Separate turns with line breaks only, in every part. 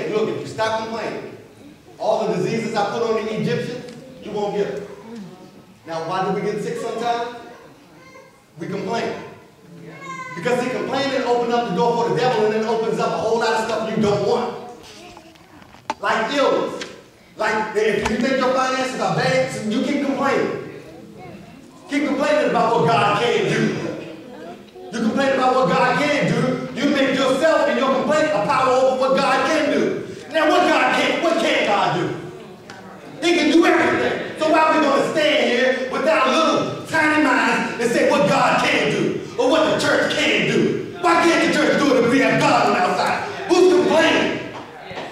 And look, if you stop complaining, all the diseases I put on the Egyptians, you won't get them. Now, why do we get sick sometimes? We complain. Because see, complaining opens up the door for the devil and then opens up a whole lot of stuff you don't want. Like illness. Like if you think your finances are bad, so you keep complaining. Keep complaining about what God can do. You complain about what God can do, you make yourself and your complaint a power over what God can do. Now what can God do? He can do everything. So why are we going to stand here with our little tiny minds and say what God can do or what the church can do? Why can't the church do it if we have God on our side? Who's complaining?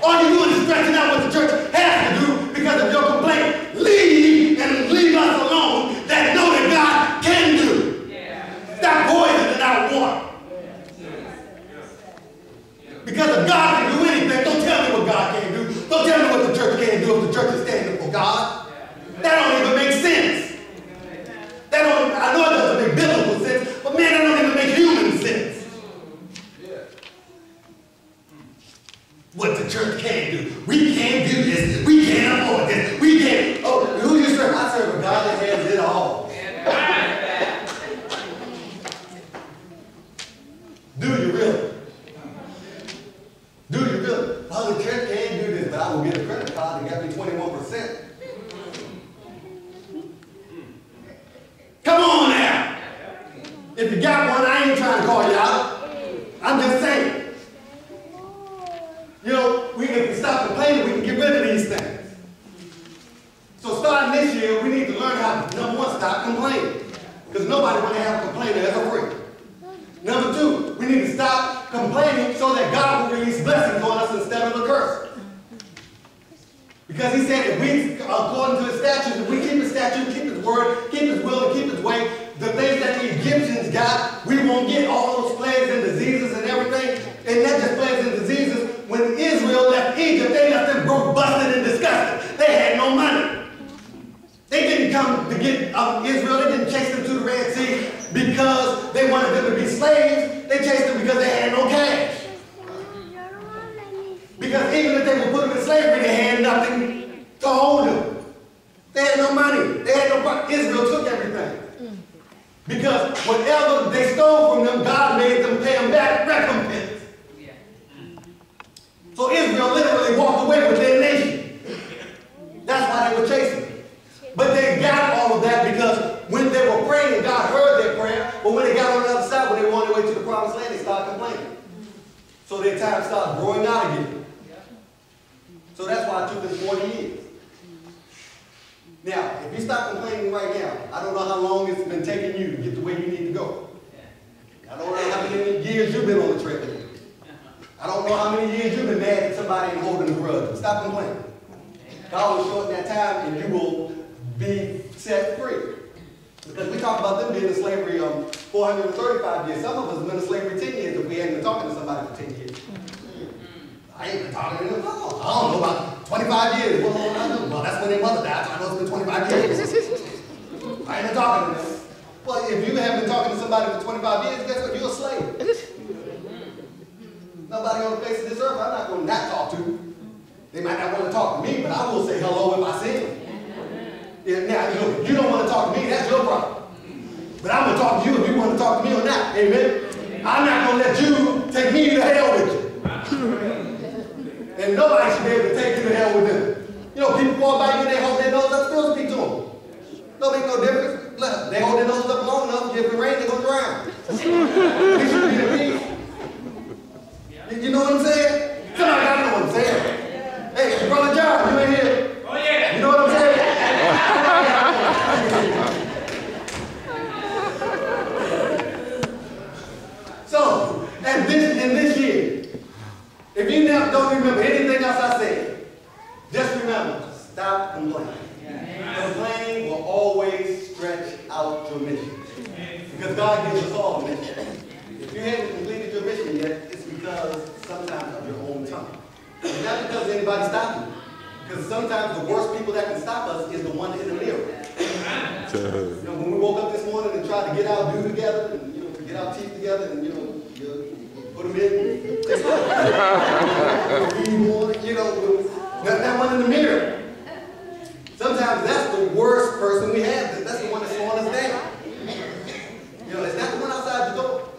All you're doing is stretching out what the church has to do because of your complaint. Leave and leave us alone that know that God can do. Stop poisoning our water. Because if God can do anything, don't tell me what God can do. Don't tell me what the church can do if the church is standing for God. That don't even make sense. I know it doesn't make biblical sense, but man, that don't even make human sense. What the church can do. We can't do this. We can't afford this. We can't. Oh, who you serve? I serve a God that has it all. Do you really? Do you really? Well, the church can't do this, but I will get a credit card that got me 21%. Come on now. If you got one, I ain't trying to call you out. I'm just saying. You know, if we stop complaining, we can get rid of these things. So starting this year, we need to learn how to, number one, stop complaining. Because nobody want to have a complainer as a friend. Number two, we need to stop complaining so that God will release blessings on us instead of the curse. Because he said if we, according to his statutes, if we keep his statute, keep his word, keep his will, and keep his way, the things that the Egyptians got, we won't get all those plagues and diseases and everything. And not just plagues and diseases. When Israel left Egypt, they left them broke, busted, and disgusted. They had no money. They didn't come to get Israel. They didn't chase them to the Red Sea because they wanted them to be slaves. They chased them because they had no cash. Because even if they were put them in slavery, they had nothing to hold them. They had no money. They had no. Israel took everything. Because whatever they stole from them, God made them pay them back recompense. So Israel literally walked away with their nation. That's why they were chasing. But they got all of that because when they were praying, God heard their prayer. But when they got on the other side, when they were on their way to the promised land, they started complaining. So their time started growing out again. So that's why it took them 40 years. Now, if you stop complaining right now, I don't know how long it's been taking you to get the way you need to go. I don't know how many years you've been on the treadmill. I don't know how many years you've been mad at somebody and holding a grudge. Stop complaining. God will shorten that time and you will be set free. Because we talk about them being in slavery 435 years. Some of us have been in slavery 10 years if we hadn't been talking to somebody for 10 years. I ain't been talking to them. No, I don't know, about 25 years. Well, that's when their mother died, so I know it's been 25 years. I ain't been talking to them. Well, if you haven't been talking to somebody for 25 years, guess what? You're a slave. Nobody on the face of this earth I'm not going to not talk to. They might not want to talk to me, but I will say hello if I see them. Yeah, now, if you don't want to talk to me, that's your problem. But I'm going to talk to you if you want to talk to me or not. Amen? I'm not going to let you take me to hell with you. And nobody should be able to take you to hell with them. You know, people walk by you and they hold their nose up, still speak to them. Don't make no difference. Look, they hold their nose up long enough, if it rains, they're going to drown. We should be at peace. You know what I'm saying? Somebody got to know what I'm saying. Hey, Brother John, you ain't here. Oh, yeah. You know what I'm saying? So, in this year, if you now don't remember anything else I said, just remember, stop complaining. Complaining will always stretch out your mission. Because God gives us all a mission. If you haven't completed your mission yet, it's because sometimes of your own tongue. It's not because anybody stopped you. Because sometimes the worst people that can stop us is the one in the mirror. You know, when we woke up this morning and tried to get our due together, and to get our teeth together, and you put them in, read more, That one in the mirror. Sometimes that's the worst person we have. That's the one that's slowing us down. You know, it's not the one outside the door.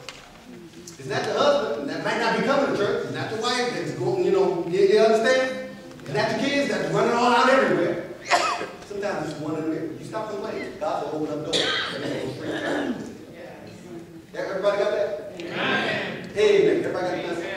It's not the husband that might not be coming to church. It's not the wife that's going, you know, you understand? It's not the kids that's running all out everywhere. Sometimes it's one in the mirror. You stop complaining. God will open up doors. Everybody got that? Amen. Amen. Everybody got that?